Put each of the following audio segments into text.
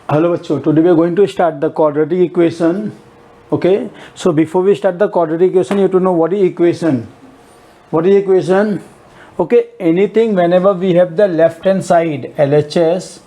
Hello bachcho, today we are going to start the quadratic equation. Okay, so before we start the quadratic equation, you have to know what is equation. What is equation? Okay, anything whenever we have the left hand side LHS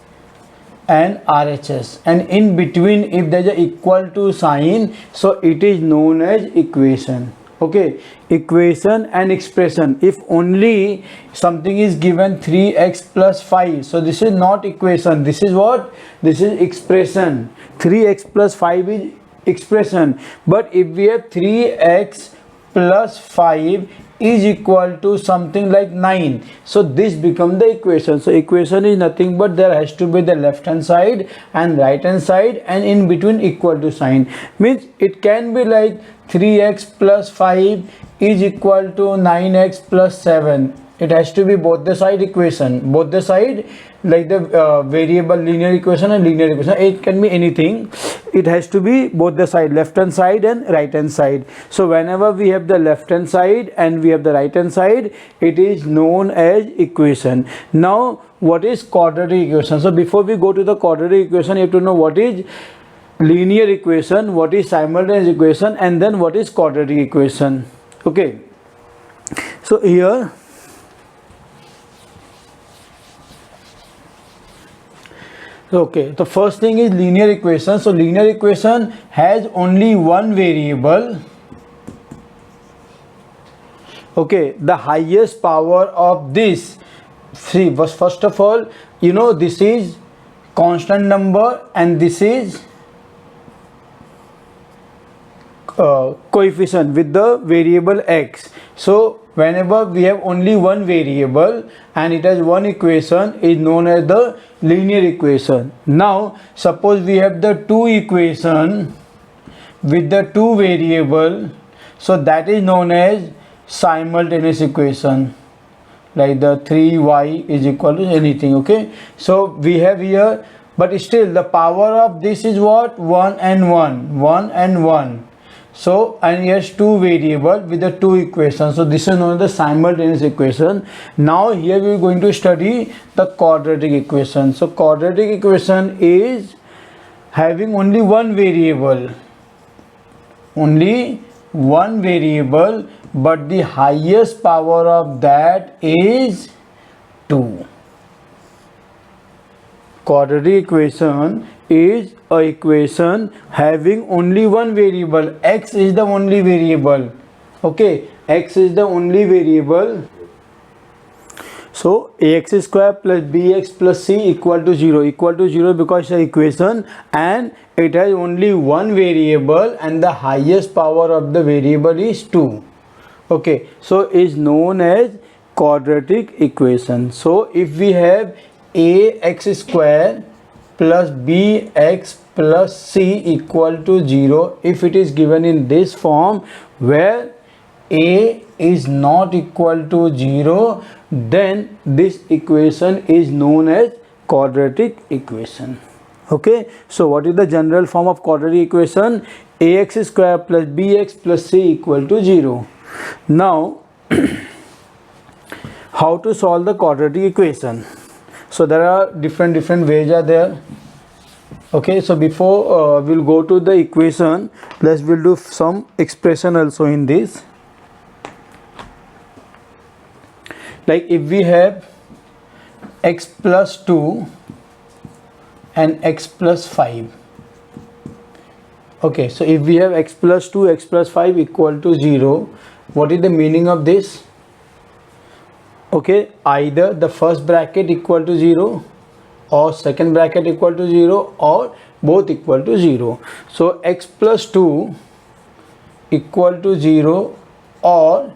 and RHS, and in between if there is a equal to sign, so it is known as equation. Okay, equation and expression. If only something is given 3x plus 5, so this is not equation, this is what? This is expression. 3x plus 5 is expression. But if we have 3x plus 5 is equal to something like 9, so this becomes the equation. So equation is nothing but there has to be the left hand side and right hand side, and in between equal to sign. Means it can be like 3x plus 5 is equal to 9x plus 7. It has to be both the side equation, both the side, like the variable linear equation and linear equation. It can be anything. It has to be both the side, left hand side and right hand side. So whenever we have the left hand side and we have the right hand side, it is known as equation. Now what is quadratic equation? So before we go to the quadratic equation, you have to know what is linear equation, what is simultaneous equation, and then what is quadratic equation. Okay, so here okay, the first thing is linear equation. So linear equation has only one variable. Okay, the highest power of this, see, first of all, you know, this is constant number and this is coefficient with the variable x. So whenever we have only one variable and it has one equation, is known as the linear equation. Now suppose we have the two equation with the two variable, so that is known as simultaneous equation, like the 3y is equal to anything. Okay, so we have here, but still the power of this is what? 1 and 1, 1 and 1. So, and here's two variable with the two equations. So this is known as the simultaneous equation. Now here we are going to study the quadratic equation. So quadratic equation is having only one variable, but the highest power of that is 2. Quadratic equation is a equation having only one variable. X is the only variable. Okay, x is the only variable. So ax square plus bx plus c equal to 0. Equal to 0 because it's an equation and it has only one variable and the highest power of the variable is 2. Okay, so is known as quadratic equation. So if we have ax square plus bx plus c equal to 0, if it is given in this form where a is not equal to 0, then this equation is known as quadratic equation. Okay, so what is the general form of quadratic equation? Ax square plus bx plus c equal to 0. Now how to solve the quadratic equation? So there are different ways are there. Okay, so before we'll go to the equation, we'll do some expression also in this. Like if we have x plus 2 and x plus 5. Okay, so if we have x plus 2, x plus 5 equal to 0, what is the meaning of this? Okay, either the first bracket equal to 0 or second bracket equal to 0 or both equal to 0. So x plus 2 equal to 0 or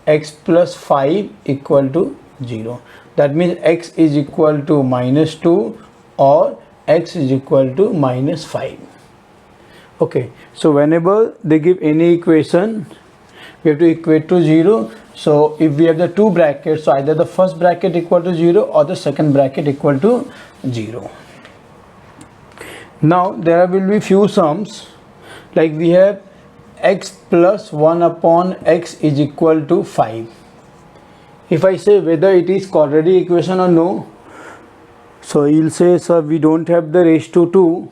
x plus 5 equal to 0. That means x is equal to minus 2 or x is equal to minus 5. Okay, so whenever they give any equation, we have to equate to 0. So if we have the two brackets, so either the first bracket equal to 0 or the second bracket equal to 0. Now there will be few sums, like we have x plus 1 upon x is equal to 5. If I say whether it is quadratic equation or no, So you'll say, sir, we don't have the raised to 2.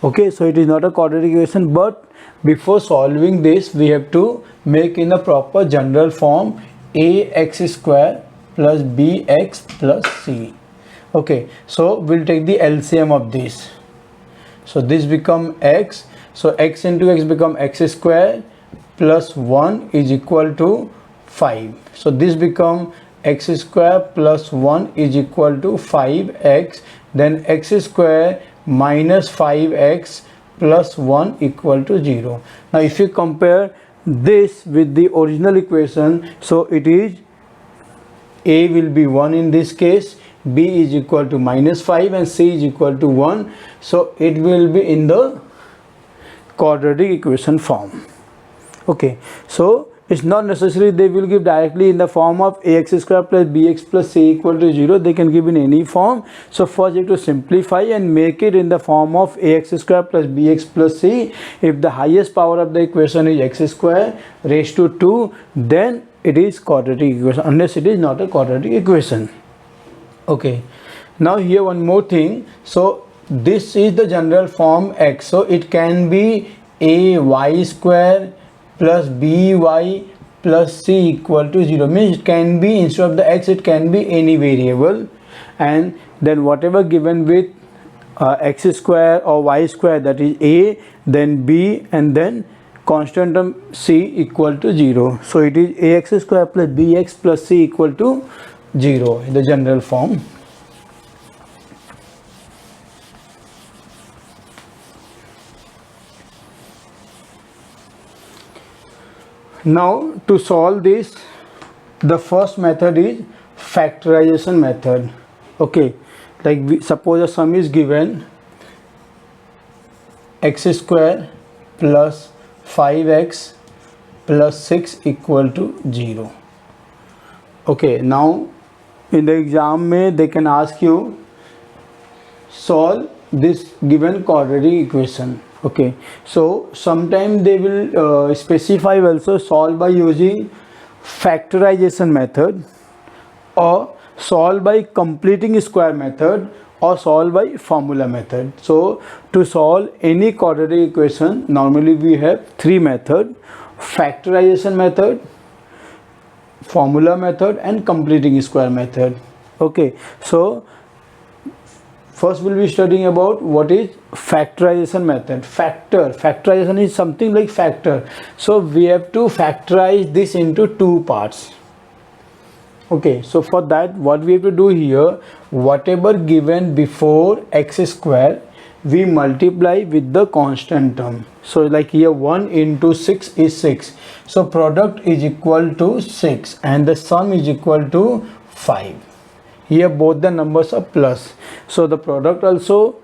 Okay, so it is not a quadratic equation, but before solving this we have to make in a proper general form ax square plus bx plus c. Okay, so we'll take the LCM of this. So this become x, so x into x become x square plus 1 is equal to 5. So this become x square plus 1 is equal to 5x, then x square minus 5x plus 1 equal to 0. Now if you compare this with the original equation, so it is a will be 1 in this case, b is equal to minus 5 and c is equal to 1. So it will be in the quadratic equation form. Okay, so it's not necessary they will give directly in the form of ax square plus bx plus c equal to 0. They can give in any form. So first you have to simplify and make it in the form of ax square plus bx plus c. If the highest power of the equation is x square raised to 2, then it is quadratic equation, unless it is not a quadratic equation. Okay, now here one more thing. So this is the general form x, so it can be a y square plus by plus c equal to 0, means it can be, instead of the x it can be any variable, and then whatever given with x square or y square, that is a, then b, and then constant term c equal to 0. So it is ax square plus bx plus c equal to 0 in the general form. Now to solve this, the first method is factorization method. Okay, like suppose a sum is given x square plus 5x plus 6 equal to 0. Okay, now in the exam they can ask you solve this given quadratic equation. Okay, so sometimes they will specify also solve by using factorization method, or solve by completing square method, or solve by formula method. So to solve any quadratic equation, normally we have three methods: factorization method, formula method, and completing square method. Okay, so first we'll be studying about what is factorization method. Factorization is something like factor. So we have to factorize this into two parts. Okay, so for that what we have to do here, whatever given before x square, we multiply with the constant term. So like here 1 into 6 is 6. So product is equal to 6 and the sum is equal to 5. Here both the numbers are plus, so the product also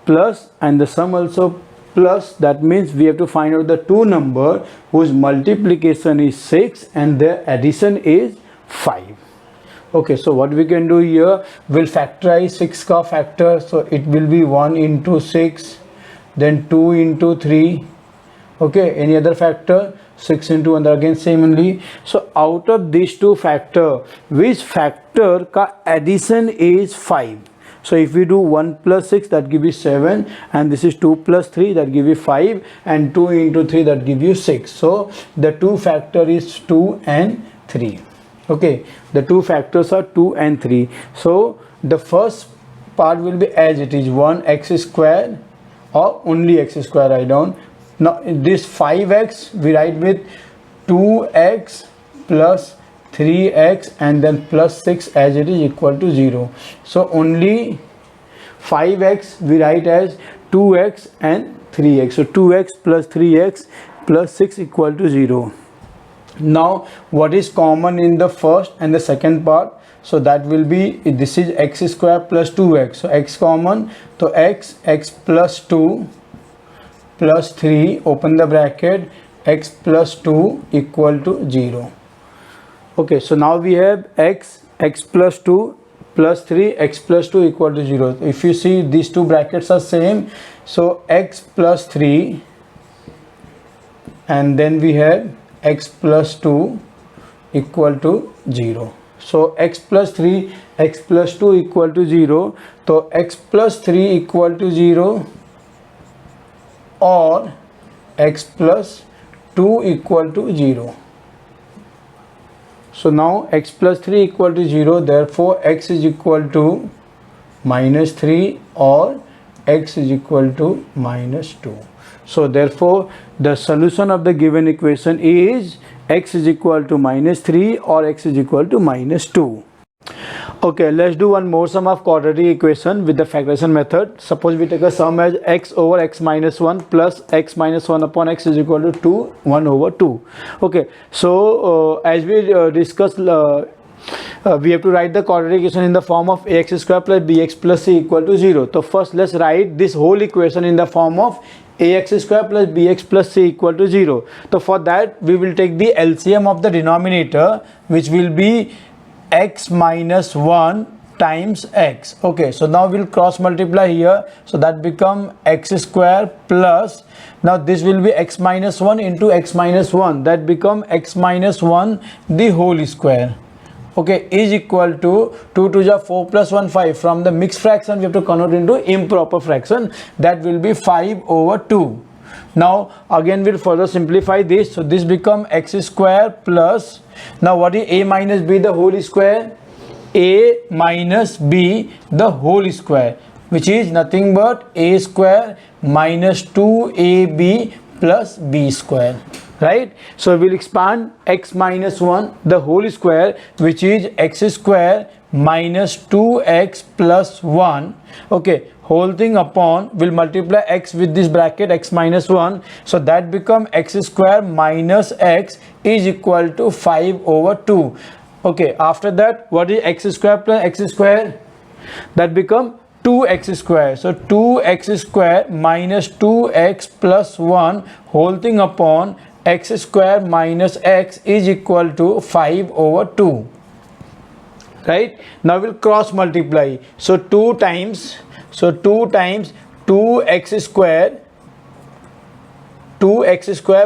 plus and the sum also plus. That means we have to find out the two number whose multiplication is 6 and their addition is 5. Okay, so what we can do here, we'll factorize 6 ka factor, so it will be 1 into 6, then 2 into 3. Okay, any other factor, 6 into 1, again same only. So out of these two factor, which factor ka addition is 5? So if we do 1 plus 6, that give you 7, and this is 2 plus 3, that give you 5, and 2 into 3, that give you 6. So the two factor is 2 and 3. Okay, the two factors are 2 and 3. So the first part will be as it is, 1x square, or only x square write down. Now this 5x we write with 2x plus 3x and then plus 6 as it is equal to 0. So only 5x we write as 2x and 3x. So 2x plus 3x plus 6 equal to 0. Now what is common in the first and the second part? So that will be, this is x square plus 2x. So x common, so x plus 2 plus 3, open the bracket, x plus 2 equal to 0. Okay, so now we have x plus 2 plus 3, x plus 2 equal to 0. If you see these two brackets are same, so x plus 3 and then we have x plus 2 equal to 0. So x plus 3 x plus 2 equal to 0, so x plus 3 equal to 0 or x plus 2 equal to 0. So now x plus 3 equal to 0, therefore x is equal to minus 3 or x is equal to minus 2. So therefore the solution of the given equation is x is equal to minus 3 or x is equal to minus 2. Okay, let's do one more sum of quadratic equation with the factorization method. Suppose we take a sum as x over x minus 1 plus x minus 1 upon x is equal to 2, 1 over 2. Okay, so as we discussed, we have to write the quadratic equation in the form of ax square plus bx plus c equal to 0. So first let's write this whole equation in the form of ax square plus bx plus c equal to 0. So for that we will take the LCM of the denominator, which will be x minus 1 times x. Okay, so now we'll cross multiply here, so that become x square plus, now this will be x minus 1 into x minus 1, that become x minus 1 the whole square. Okay, is equal to 2 to the 4 plus 1 5. From the mixed fraction we have to convert into improper fraction, that will be 5 over 2. Now again we'll further simplify this, so this become x square plus, now what is a minus b the whole square? A minus b the whole square, which is nothing but a square minus 2ab plus b square, right? So we'll expand x minus 1 the whole square, which is x square minus 2x plus 1. Okay, whole thing upon, will multiply x with this bracket x minus 1, so that become x square minus x is equal to 5 over 2. Okay, after that what is x square plus x square? That become 2x square, so 2x square minus 2x plus 1 whole thing upon x square minus x is equal to 5 over 2. Right, now we'll cross multiply, so 2 times 2x square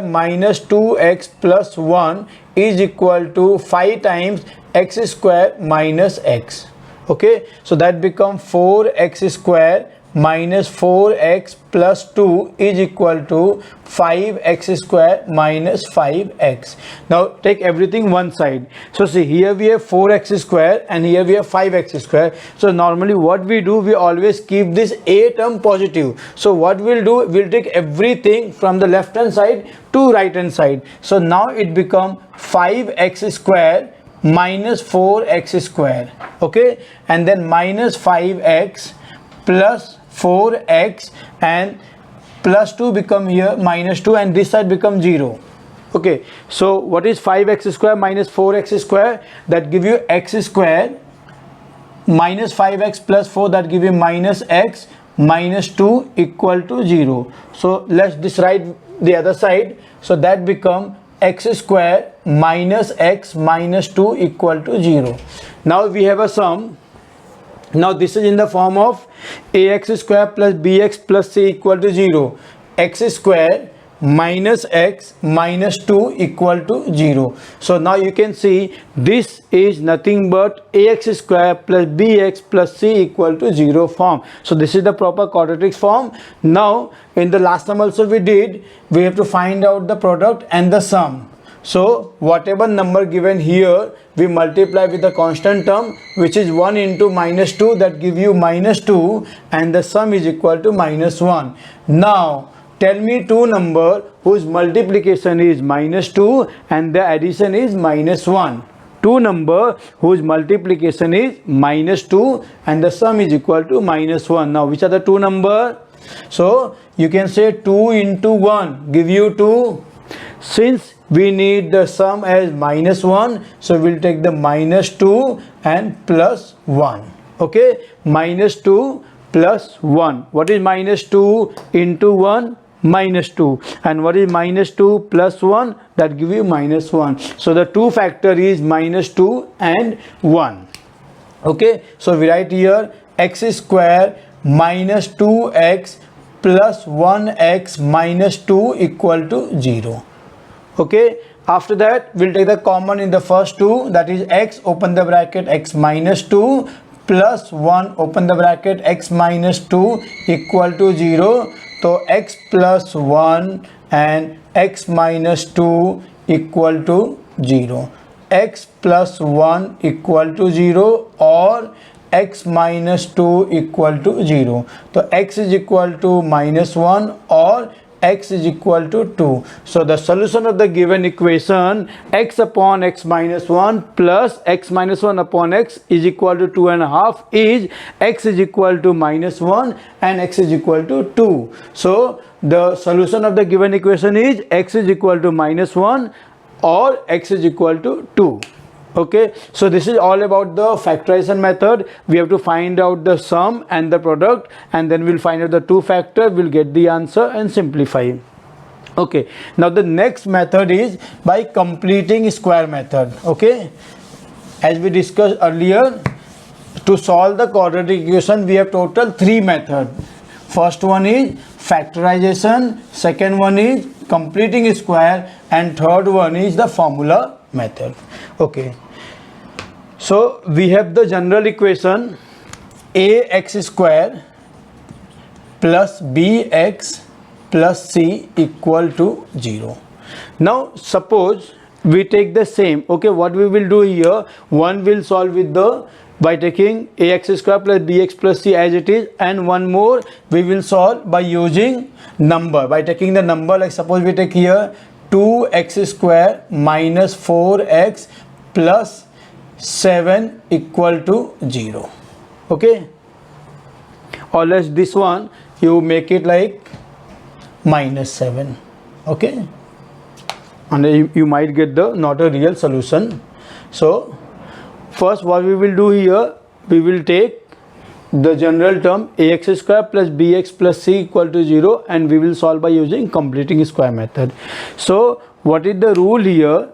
minus 2x plus 1 is equal to 5 times x square minus x. Okay, so that become 4x square minus 4x plus 2 is equal to 5x square minus 5x. Now take everything one side. So see, here we have 4x square and here we have 5x square. So normally what we do, we always keep this a term positive. So what we'll do, we'll take everything from the left hand side to right hand side. So now it become 5x square minus 4x square. Okay, and then minus 5x plus 4x and plus 2 become here minus 2 and this side become 0. Okay, so what is 5x square minus 4x square? That give you x square minus 5x plus 4, that give you minus x minus 2 equal to 0. So let's just write the other side, so that become x square minus x minus 2 equal to 0. Now we have a sum. Now this is in the form of ax square plus bx plus c equal to 0. X square minus x minus 2 equal to 0. So now you can see this is nothing but ax square plus bx plus c equal to 0 form. So this is the proper quadratic form. Now in the last time also we have to find out the product and the sum. So whatever number given here, we multiply with the constant term, which is 1 into minus 2, that give you minus 2, and the sum is equal to minus 1. Now tell me two number whose multiplication is minus 2 and the addition is minus 1. Two number whose multiplication is minus 2 and the sum is equal to minus 1. Now which are the two number? So you can say 2 into 1 give you 2. Since we need the sum as minus 1, so we'll take the minus 2 and plus 1. Okay, minus 2 plus 1. What is minus 2 into 1? Minus 2. And what is minus 2 plus 1? That give you minus 1. So the two factor is minus 2 and 1. Okay, so we write here x square minus 2x plus 1x minus 2 equal to 0. Okay, after that we'll take the common in the first two, that is x, open the bracket, x minus 2 plus 1 open the bracket x minus 2 equal to 0. तो x plus 1 and x minus 2 equal to 0. x plus 1 equal to 0 और x minus 2 equal to 0. तो x is equal to minus 1 और x is equal to 2. So the solution of the given equation x upon x minus 1 plus x minus 1 upon x is equal to 2.5 is x is equal to minus 1 and x is equal to 2. So the solution of the given equation is x is equal to minus 1 or x is equal to 2. Okay, so this is all about the factorization method. We have to find out the sum and the product, and then we'll find out the two factor, we'll get the answer and simplify. Okay, now the next method is by completing square method. Okay, as we discussed earlier, to solve the quadratic equation we have total three methods. First one is factorization, second one is completing square, and third one is the formula method. Okay, so we have the general equation ax square plus bx plus c equal to 0. Now suppose we take the same. Okay, what we will do here, one will solve with the by taking ax square plus bx plus c as it is, and one more we will solve by using number, by taking the number. Like suppose we take here 2x square minus 4x plus 7 equal to 0. Okay, or less this one you make it like minus 7. Okay, and you might get the not a real solution. So first what we will do here, we will take the general term ax square plus bx plus c equal to 0, and we will solve by using completing square method. So what is the rule here?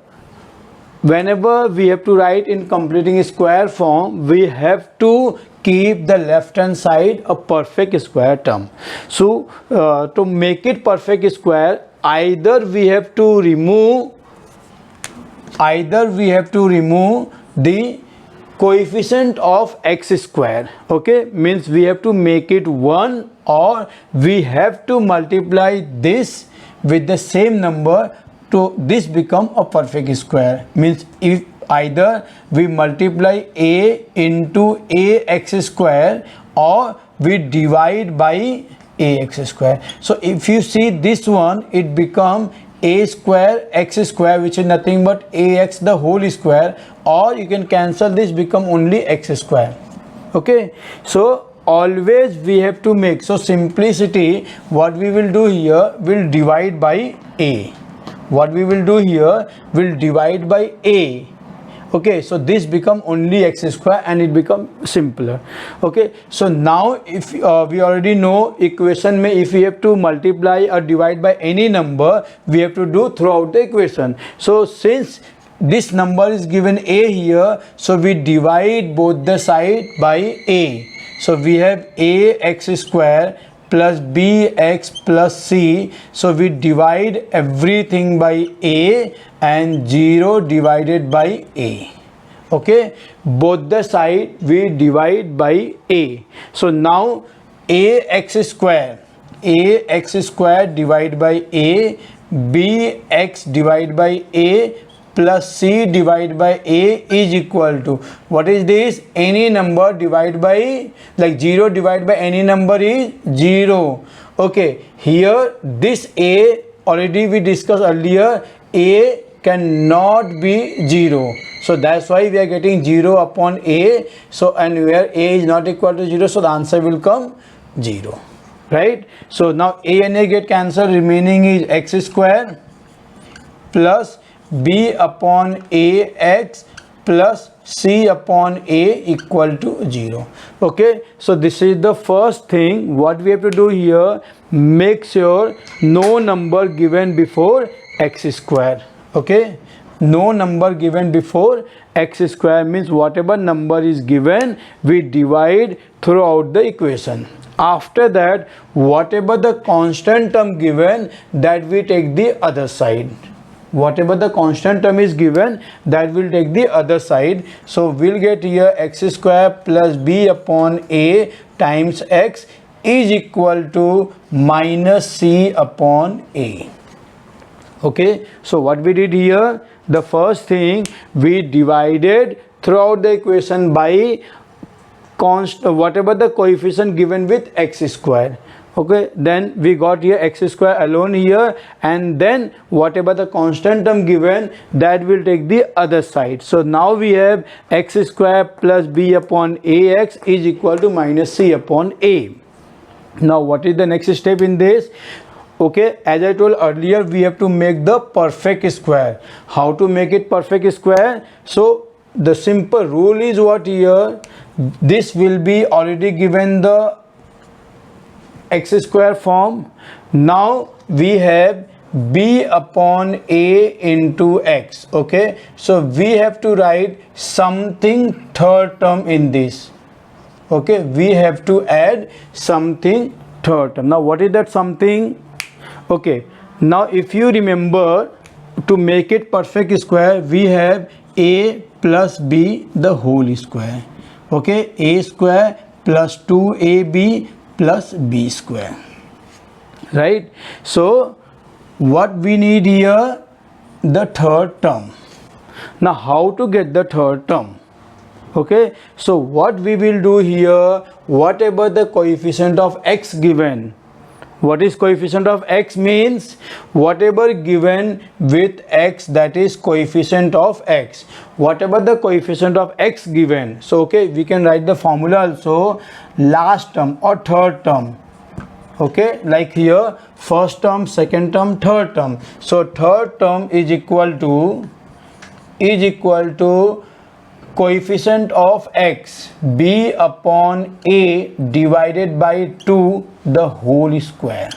Whenever we have to write in completing square form, we have to keep the left hand side a perfect square term. So to make it perfect square, either we have to remove the coefficient of x square. Okay, means we have to make it 1, or we have to multiply this with the same number to this become a perfect square. Means if either we multiply a into ax square or we divide by ax square. So if you see this one, it become a square x square, which is nothing but ax the whole square, or you can cancel this, become only x square. Okay, so always we have to make, so simplicity, what we will do here, will divide by a. What we will do here, will divide by a. Okay, so this become only x square and it become simpler. Okay, so now if we already know equation mein if we have to multiply or divide by any number, we have to do throughout the equation. So since this number is given a here, so we divide both the side by a. So we have ax square plus bx plus c. So we divide everything by a and 0 divided by a. Okay, both the side we divide by a. So now ax square divided by a, bx divided by a plus c divided by a is equal to, what is this? Any number divided by, like 0 divided by any number is 0. Okay, here this a already we discussed earlier, a cannot be 0. So that's why we are getting 0 upon a. So and where a is not equal to 0, so the answer will come 0. Right? So now a and a get cancelled, remaining is x square plus b upon ax plus c upon a equal to 0. Okay, so this is the first thing what we have to do here. Make sure no number given before x square. Okay, no number given before x square means whatever number is given we divide throughout the equation. After that, whatever the constant term given, that we take the other side. whatever the constant term is given, that will take the other side. So we'll get here x square plus b upon a times x is equal to minus c upon a. Okay, so what we did here, the first thing, we divided throughout the equation by whatever the coefficient given with x square. Okay, then we got here x square alone here, and then whatever the constant term given, that will take the other side. So now we have x square plus b upon ax is equal to minus c upon a. Now what is the next step in this? Okay, as I told earlier, we have to make the perfect square. How to make it perfect square? So the simple rule is what here, this will be already given the x square form. Now we have b upon a into x. Okay, so we have to write something third term in this. Okay, we have to add something third term. Now what is that something? Okay, now if you remember, to make it perfect square, we have a plus b the whole square. Okay, a square plus 2ab plus b square, right? So what we need here, the third term. Now how to get the third term? Okay, so what we will do here, whatever the coefficient of x given, what is coefficient of x means? Whatever given with x, that is coefficient of x. Whatever the coefficient of x given, so okay, we can write the formula also, last term or third term. Okay, like here, first term, second term, third term. So third term is equal to coefficient of x, b upon a divided by 2 the whole square.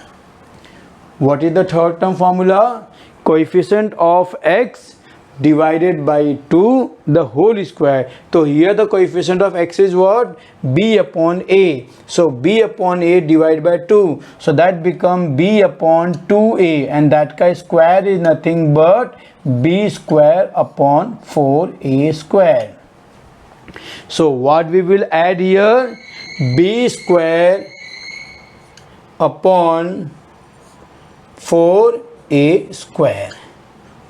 What is the third term formula? Coefficient of x divided by 2 the whole square. So here the coefficient of x is what? B upon a. So b upon a divided by 2. So that become b upon 2a, and that guy square is nothing but b square upon 4a square. So what we will add here? B square upon 4a square.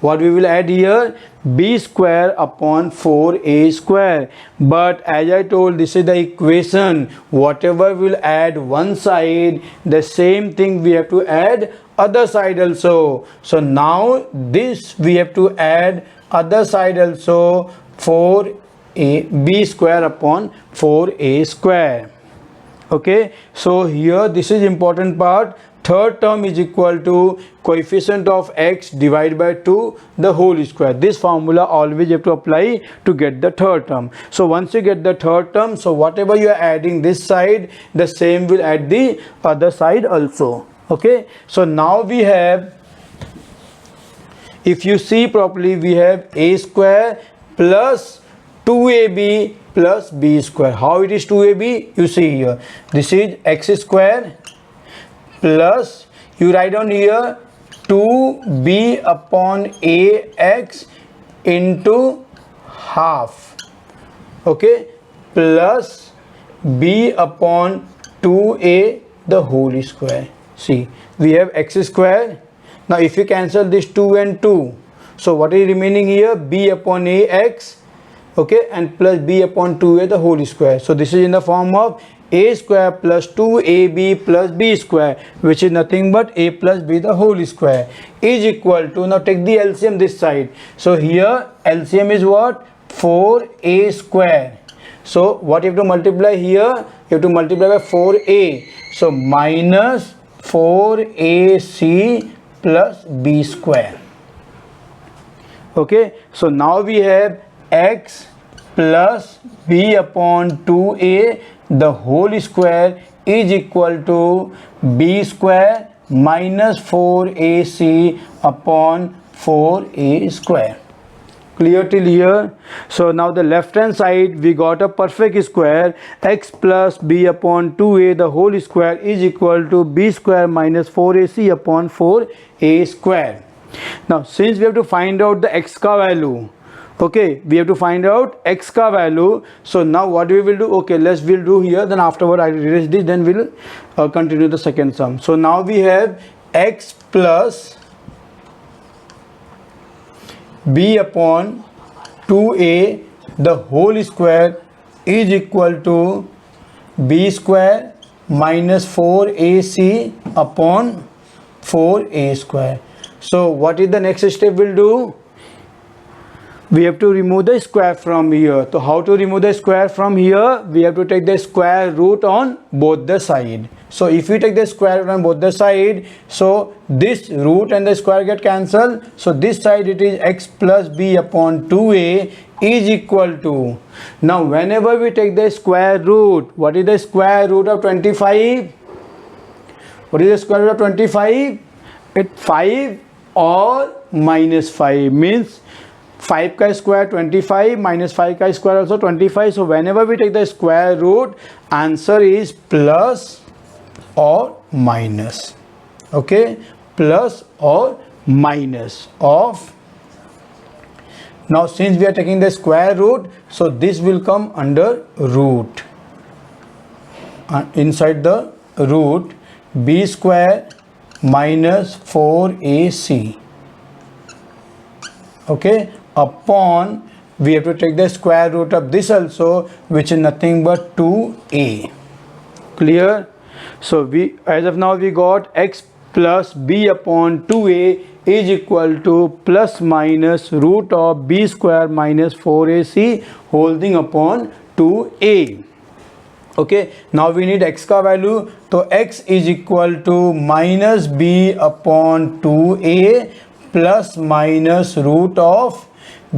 What we will add here? B square upon 4a square. But as I told, this is the equation. Whatever will add one side, the same thing we have to add other side also. So now this we have to add other side also, 4a b square upon 4a square. Okay, so here this is important part. Third term is equal to coefficient of x divided by 2 the whole square. This formula always you have to apply to get the third term. So once you get the third term, so whatever you are adding this side, the same will add the other side also. Okay, so now we have, if you see properly, we have a square plus 2ab plus b square. How it is 2ab? You see here, this is x square plus, you write down here, 2b upon ax into half. Okay, plus b upon 2a the whole square. See, we have x square. Now if you cancel this 2 and 2, so what is remaining here? B upon ax, okay, and plus b upon 2a the whole square. So this is in the form of a square plus 2ab plus b square, which is nothing but a plus b the whole square, is equal to, now take the LCM this side. So here LCM is what? 4a square. So what you have to multiply here? You have to multiply by 4a. So minus 4ac plus b square. Okay, so now we have x plus b upon 2a the whole square is equal to b square minus 4ac upon 4a square. Clear till here? So now the left hand side we got a perfect square, x plus b upon 2a the whole square is equal to b square minus 4ac upon 4a square. Now since we have to find out the x ka value, okay, we have to find out x ka value. So now what we will do, okay, we'll do here, then afterward I erase this, then we'll continue the second sum. So now we have x plus b upon 2a the whole square is equal to b square minus 4ac upon 4a square. So what is the next step we'll do? We have to remove the square from here. So how to remove the square from here? We have to take the square root on both the side. So if we take the square root on both the side, so this root and the square get cancelled. So this side it is x plus b upon 2a is equal to, now whenever we take the square root, what is the square root of 25? What is the square root of 25? It's 5 or minus 5, means 5 ka square 25 minus 5 ka square also 25. So whenever we take the square root, answer is plus or minus, okay, plus or minus of, now since we are taking the square root, so this will come under root, inside the root b square minus 4ac, okay, upon, we have to take the square root of this also, which is nothing but 2a. Clear? So we, as of now, we got x plus b upon 2a is equal to plus minus root of b square minus 4ac whole thing upon 2a. Okay, now we need x ka value. So x is equal to minus b upon 2a plus minus root of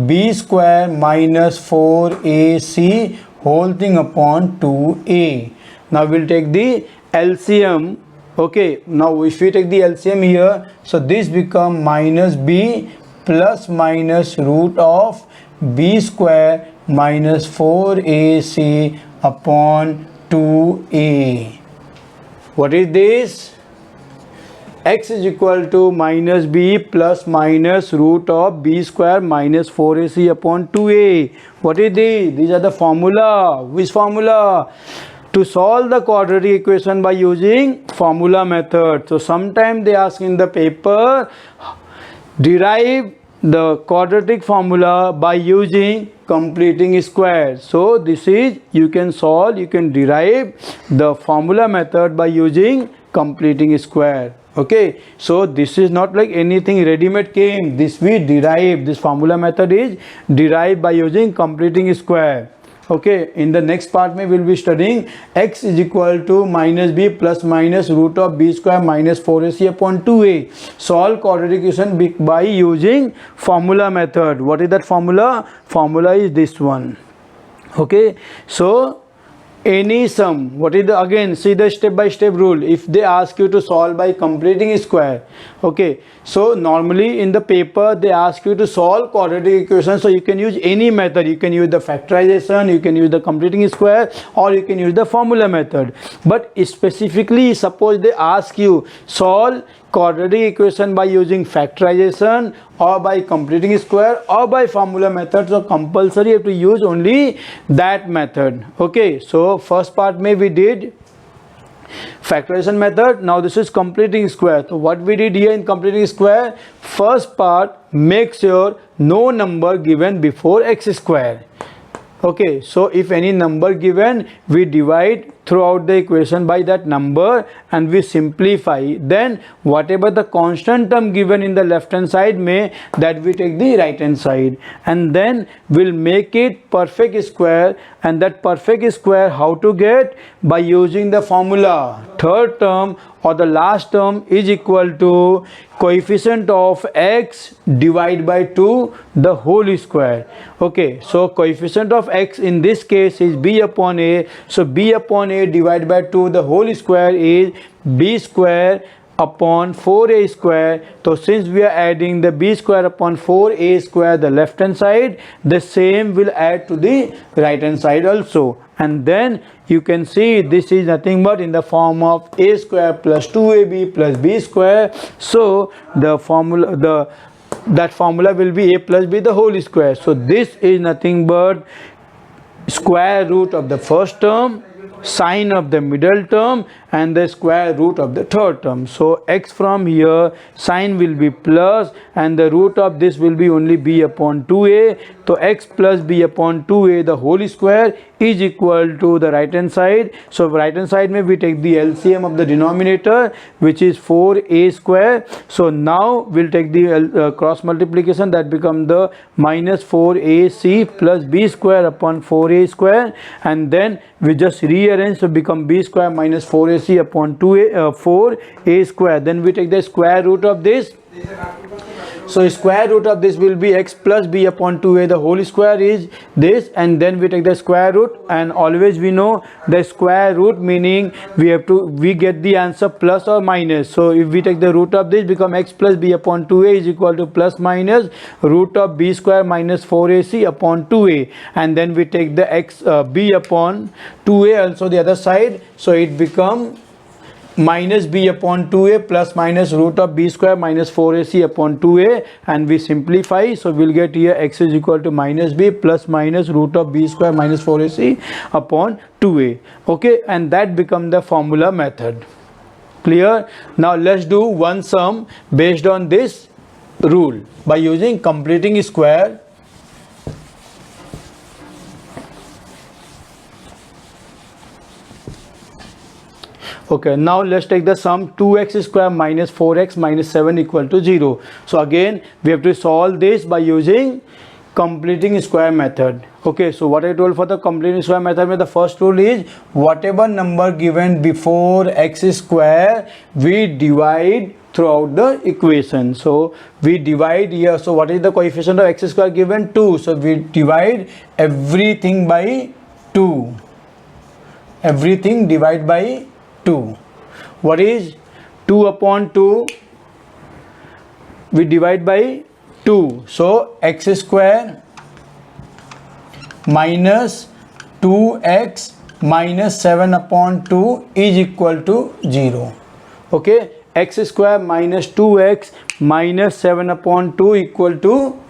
b square minus 4ac whole thing upon 2a. Now we'll take the LCM. Okay, now if we take the LCM here, so this become minus b plus minus root of b square minus 4ac upon 2a. What is this? X is equal to minus b plus minus root of b square minus 4ac upon 2a. What is this? These are the formula. Which formula? To solve the quadratic equation by using formula method. So sometimes they ask in the paper, derive the quadratic formula by using completing square. So this is, you can solve, you can derive the formula method by using completing square. Okay, so this is not like anything ready-made came. This we derive. This formula method is derived by using completing square. Okay, in the next part we will be studying x is equal to minus b plus minus root of b square minus 4ac upon 2a. Solve quadratic equation by using formula method. What is that formula? Formula is this one. Okay, so any sum, what is the, again see the step by step rule. If they ask you to solve by completing square, okay, so normally in the paper they ask you to solve quadratic equation, so you can use any method. You can use the factorization, you can use the completing square, or you can use the formula method. But specifically suppose they ask you solve quadratic equation by using factorization or by completing square or by formula method, so compulsory you have to use only that method. Okay, so first part we did factorization method. Now this is completing square. So what we did here in completing square, first part, make sure no number given before x square. Okay, so if any number given, we divide throughout the equation by that number and we simplify. Then whatever the constant term given in the left hand side that we take the right hand side, and then we'll make it perfect square. And that perfect square how to get? By using the formula. Third term or the last term is equal to coefficient of x divided by 2 the whole square. Okay, so coefficient of x in this case is b upon a. So b upon a divided by 2 the whole square is b square upon 4a square. So since we are adding the b square upon 4a square the left hand side, the same will add to the right hand side also. And then you can see this is nothing but in the form of a square plus 2ab plus b square. So the formula, that formula will be a plus b the whole square. So this is nothing but square root of the first term, sine of the middle term, and the square root of the third term. So x from here, sine will be plus and the root of this will be only b upon 2a. So x plus b upon 2a the whole square is equal to the right hand side. So right hand side may we take the LCM of the denominator, which is 4a square. So now we'll take the cross multiplication, that become the minus 4ac plus b square upon 4a square, and then we just rearrange to become b square minus 4ac upon 4a square. Then we take the square root of this. So square root of this will be x plus b upon 2a the whole square is this, and then we take the square root, and always we know the square root meaning we get the answer plus or minus. So if we take the root of this, become x plus b upon 2a is equal to plus minus root of b square minus 4ac upon 2a, and then we take the x b upon 2a also the other side. So it become minus b upon 2a plus minus root of b square minus 4ac upon 2a, and we simplify. So we'll get here x is equal to minus b plus minus root of b square minus 4ac upon 2a. Okay, and that become the formula method. Clear? Now let's do one sum based on this rule by using completing square. Okay, now let's take the sum 2x square minus 4x minus 7 equal to 0. So again we have to solve this by using completing square method. Okay, so what I told for the completing square method, the first rule is whatever number given before x square we divide throughout the equation. So we divide here. So what is the coefficient of x square given? 2. So we divide everything by 2. Everything divide by 2. What is 2 upon 2? We divide by 2. So x square minus 2x minus 7 upon 2 is equal to 0. Okay, x square minus 2x minus 7 upon 2 equal to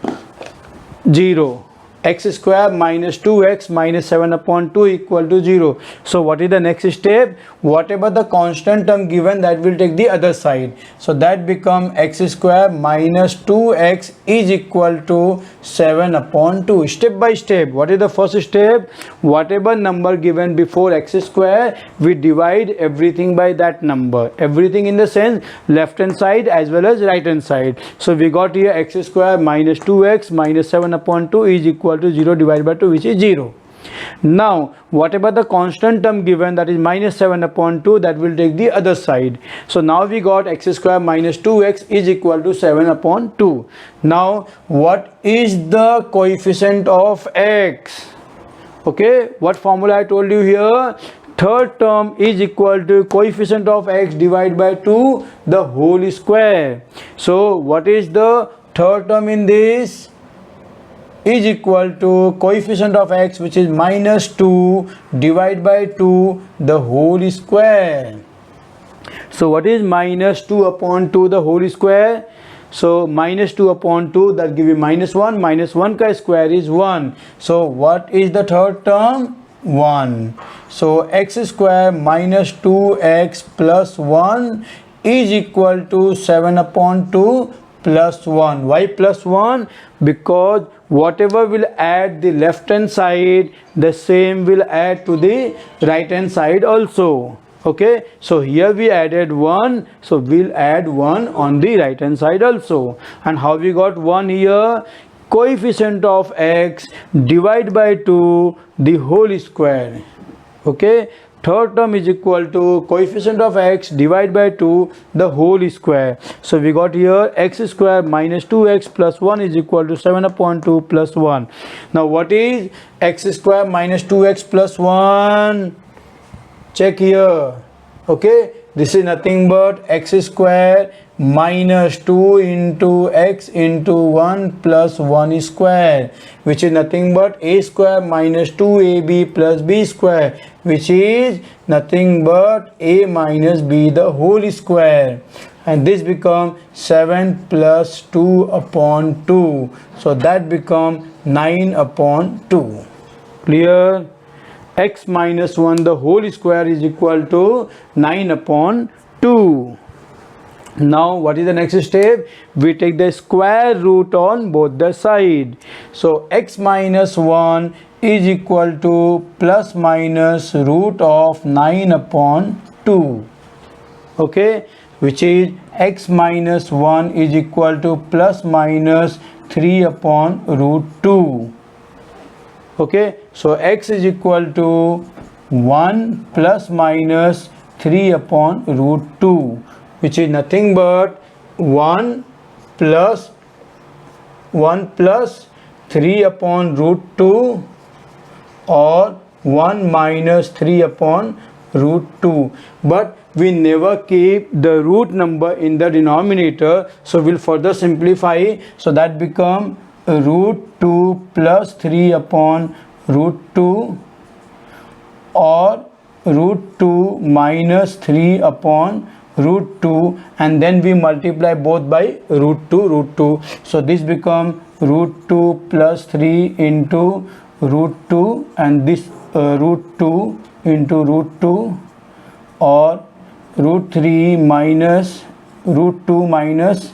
0. X square minus 2x minus 7 upon 2 equal to 0. So what is the next step? Whatever the constant term given, that will take the other side. So that become x square minus 2x is equal to 7 upon 2. Step by step. What is the first step? Whatever number given before x square, we divide everything by that number. Everything in the sense left hand side as well as right hand side. So we got here x square minus 2x minus 7 upon 2 is equal to 0 divided by 2, which is 0. Now whatever the constant term given, that is minus 7 upon 2, that will take the other side. So now we got x square minus 2x is equal to 7 upon 2. Now what is the coefficient of x? Okay, what formula I told you here? Third term is equal to coefficient of x divided by 2 the whole square. So what is the third term in this? Is equal to coefficient of x, which is minus 2 divided by 2 the whole square. So what is minus 2 upon 2 the whole square? So minus 2 upon 2, that give you minus 1. Minus 1 ka square is 1. So what is the third term? 1. So x square minus 2x plus 1 is equal to 7 upon 2 plus 1. Why plus 1? Because whatever will add the left hand side, the same will add to the right hand side also. Okay, so here we added 1, so we'll add 1 on the right hand side also. And how we got 1 here? Coefficient of x divided by 2 the whole square. Okay, third term is equal to coefficient of x divided by 2 the whole square. So we got here x square minus 2x plus 1 is equal to 7 upon 2 plus 1. Now what is x square minus 2x plus 1? Check here. Okay, this is nothing but x square minus 2 into x into 1 plus 1 square, which is nothing but a square minus 2ab plus b square, which is nothing but a minus b the whole square. And this become 7 plus 2 upon 2. So that become 9 upon 2. Clear? X minus 1 the whole square is equal to 9 upon 2. Now what is the next step? We take the square root on both the side. So x minus 1 is equal to plus minus root of 9 upon 2. Okay, which is x minus 1 is equal to plus minus 3 upon root 2. Okay, so x is equal to 1 plus minus 3 upon root 2, which is nothing but 1 plus 3 upon root 2 or 1 minus 3 upon root 2. But we never keep the root number in the denominator, so we'll further simplify. So that become root 2 plus 3 upon root 2 or root 2 minus 3 upon root 2, and then we multiply both by root 2. So this become root 2 plus 3 into root 2, and this root 2 into root 2 or root 3 minus root 2 minus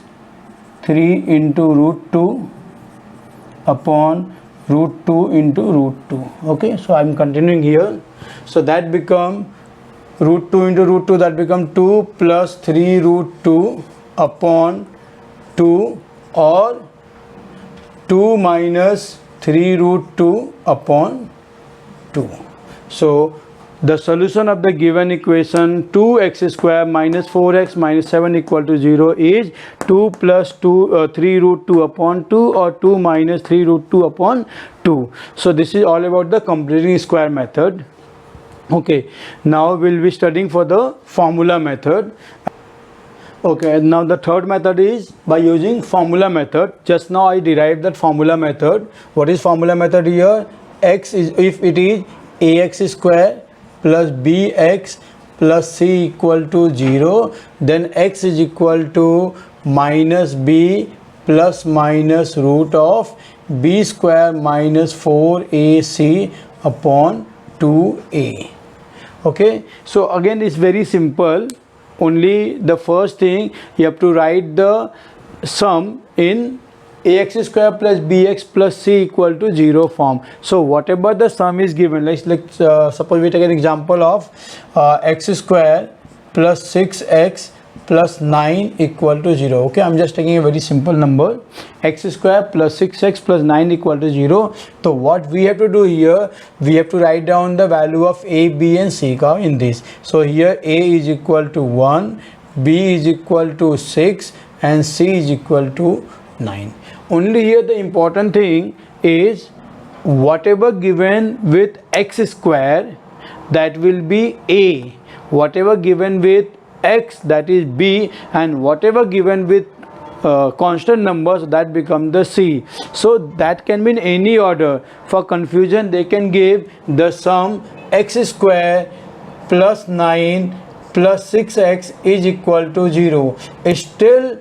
3 into root 2 upon root 2 into root 2. Okay, so I'm continuing here. So that become root 2 into root 2, that become 2 plus 3 root 2 upon 2 or 2 minus 3 root 2 upon 2. So the solution of the given equation 2x square minus 4x minus 7 equal to 0 is 2 plus 3 root 2 upon 2 or 2 minus 3 root 2 upon 2. So this is all about the completing square method. Okay, now we'll be studying for the formula method. Okay, now the third method is by using formula method. Just now I derived that formula method. What is formula method here? X is, if it is ax square plus bx plus c equal to 0, then x is equal to minus b plus minus root of b square minus 4ac upon 2a. Okay, so again it's very simple. Only the first thing you have to write the sum in ax square plus bx plus c equal to 0 form. So whatever the sum is given, let's suppose we take an example of x square plus 6x plus 9 equal to 0. Okay, I'm just taking a very simple number, x square plus 6x plus 9 equal to 0. So what we have to do here, we have to write down the value of a, b and c in this. So here a is equal to 1, b is equal to 6 and c is equal to 9. Only here the important thing is whatever given with x square, that will be a, whatever given with x, that is b, and whatever given with constant numbers, that become the c. So that can be in any order. For confusion they can give the sum x square plus 9 plus 6x is equal to 0. Still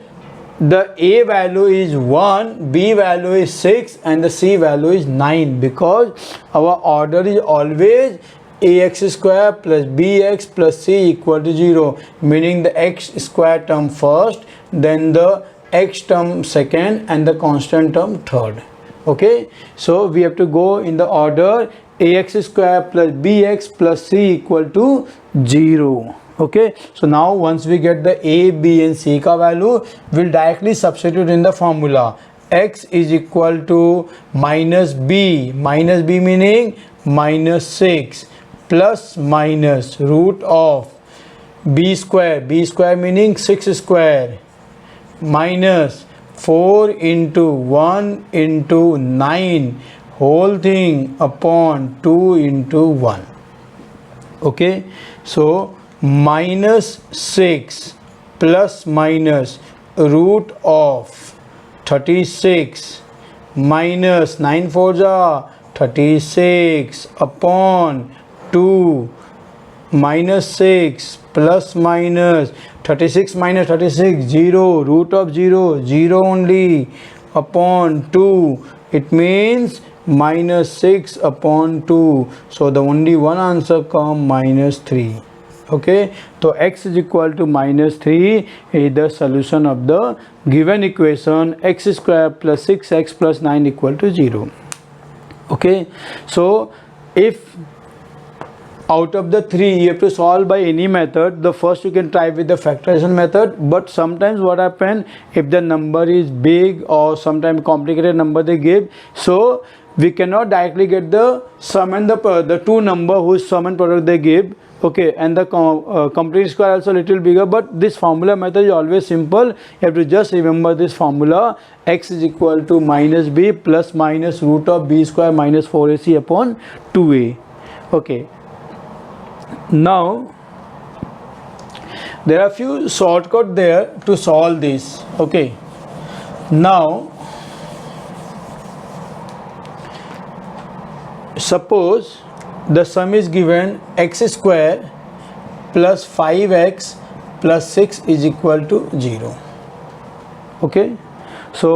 the a value is 1, b value is 6 and the c value is 9, because our order is always ax square plus bx plus c equal to 0, meaning the x square term first, then the x term second and the constant term third. Okay, so we have to go in the order ax square plus bx plus c equal to 0. Okay, so now once we get the a, b and c ka value, we'll directly substitute in the formula. X is equal to minus b meaning minus 6 plus minus root of b square meaning 6 square minus 4 into 1 into 9 whole thing upon 2 into 1. Okay, so -6 plus minus root of 36 minus 9 4 36 upon 2 minus 6 plus minus 36 minus 36 0 root of 0 0 only upon 2, it means minus 6 upon 2. So the only one answer come -3. Okay, so x is equal to -3 is the solution of the given equation x square plus 6x plus 9 equal to 0. Okay, so if out of the three you have to solve by any method, the first you can try with the factorization method, but sometimes what happen, if the number is big or sometimes complicated number they give, so we cannot directly get the sum and the two number whose sum and product they give. Okay, and the complete square also little bigger, but this formula method is always simple. You have to just remember this formula: x is equal to minus b plus minus root of b square minus 4ac upon 2a. Okay, now there are few shortcut there to solve this. Okay, now suppose the sum is given x square plus 5x plus 6 is equal to 0. Okay, so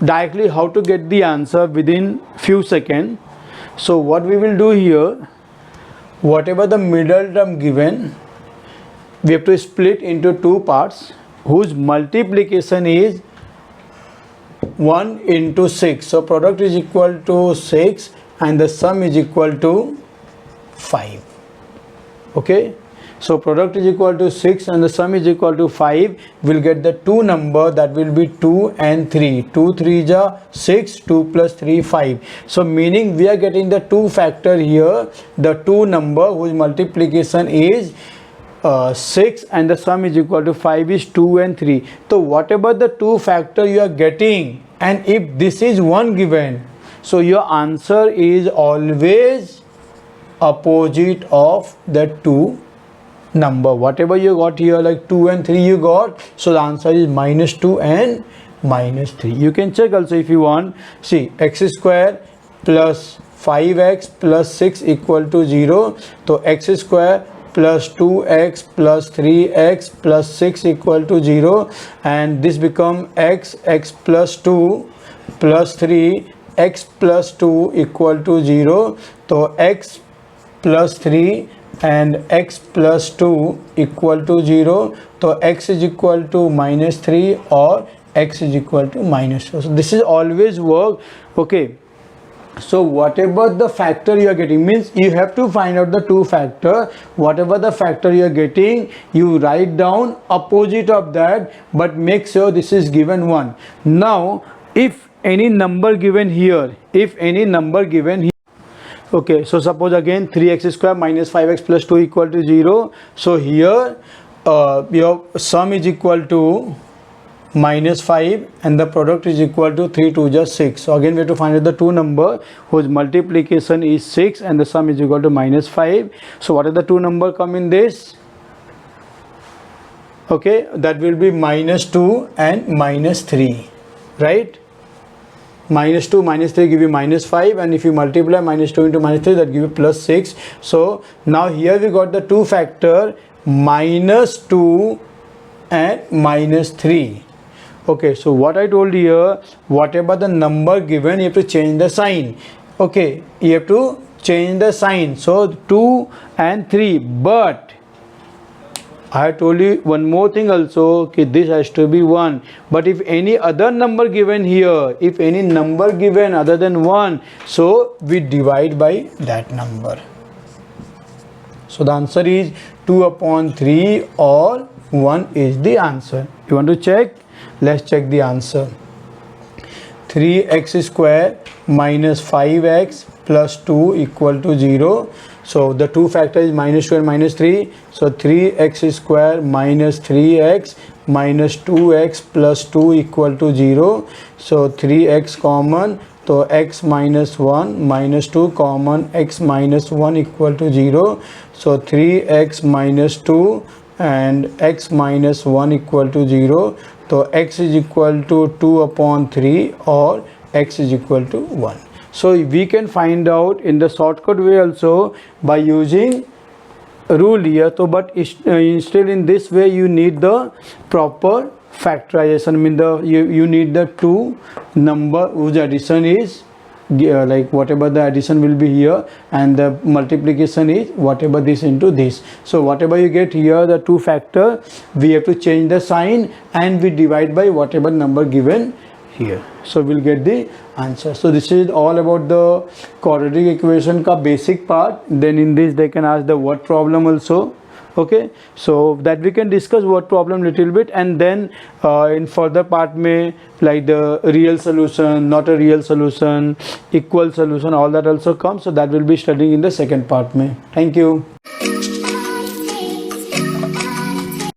directly how to get the answer within few seconds. So what we will do here, whatever the middle term given, we have to split into two parts whose multiplication is 1 into 6. So product is equal to 6 and the sum is equal to 5. Okay, so product is equal to 6 and the sum is equal to 5. We'll get the two number, that will be 2 and 3. 2 3 is 6, 2 plus 3 5. So meaning we are getting the two factor here, the two number whose multiplication is 6 and the sum is equal to 5 is 2 and 3. So whatever the two factor you are getting, and if this is one given, so your answer is always opposite of the two number. Whatever you got here, like 2 and 3 you got, so the answer is -2 and -3. You can check also if you want. See, x square plus 5x plus 6 equal to 0. So x square plus 2x plus 3x plus 6 equal to 0, and this become x plus 2 plus 3 x plus 2 equal to 0. So x plus 3 and x plus 2 equal to 0. So x is equal to -3 or x is equal to -2. So this is always work. Okay, so whatever the factor you are getting, means you have to find out the two factor. Whatever the factor you are getting, you write down opposite of that, but make sure this is given 1. Now if any number given here, okay, so suppose again 3x square minus 5x plus 2 equal to 0. So here your sum is equal to -5 and the product is equal to 3 2 just 6. So again we have to find out the two number whose multiplication is 6 and the sum is equal to -5. So what are the two number come in this? Okay, that will be -2 and -3, right? -2 -3 give you -5, and if you multiply -2 into -3, that give you +6. So now here we got the two factor -2 and -3. Okay, so what I told here, whatever the number given, you have to change the sign. Okay, you have to change the sign. So 2 and 3, but I told you one more thing also, okay, this has to be 1. But if any other number given here, if any number given other than 1, so we divide by that number. So the answer is 2 upon 3 or 1 is the answer. You want to check? Let's check the answer. 3x square minus 5x plus 2 equal to 0. So the two factor is -2 and -3. So 3x square minus 3x minus 2x plus 2 equal to 0. So 3x common. So x minus 1 minus 2 common, x minus 1 equal to 0. So 3x minus 2 and x minus 1 equal to 0. So x is equal to 2 upon 3 or x is equal to 1. So we can find out in the shortcut way also by using rule here. So but still in this way you need the proper factorization. I mean you need the two number whose addition is like whatever the addition will be here, and the multiplication is whatever this into this. So whatever you get here, the two factor, we have to change the sign and we divide by whatever number given here. So we'll get the answer. So this is all about the quadratic equation ka basic part. Then in this they can ask the word problem also. Okay, so that we can discuss word problem little bit, and then in further part may like the real solution, not a real solution, equal solution, all that also comes. So that will be studying in the second part may. Thank you.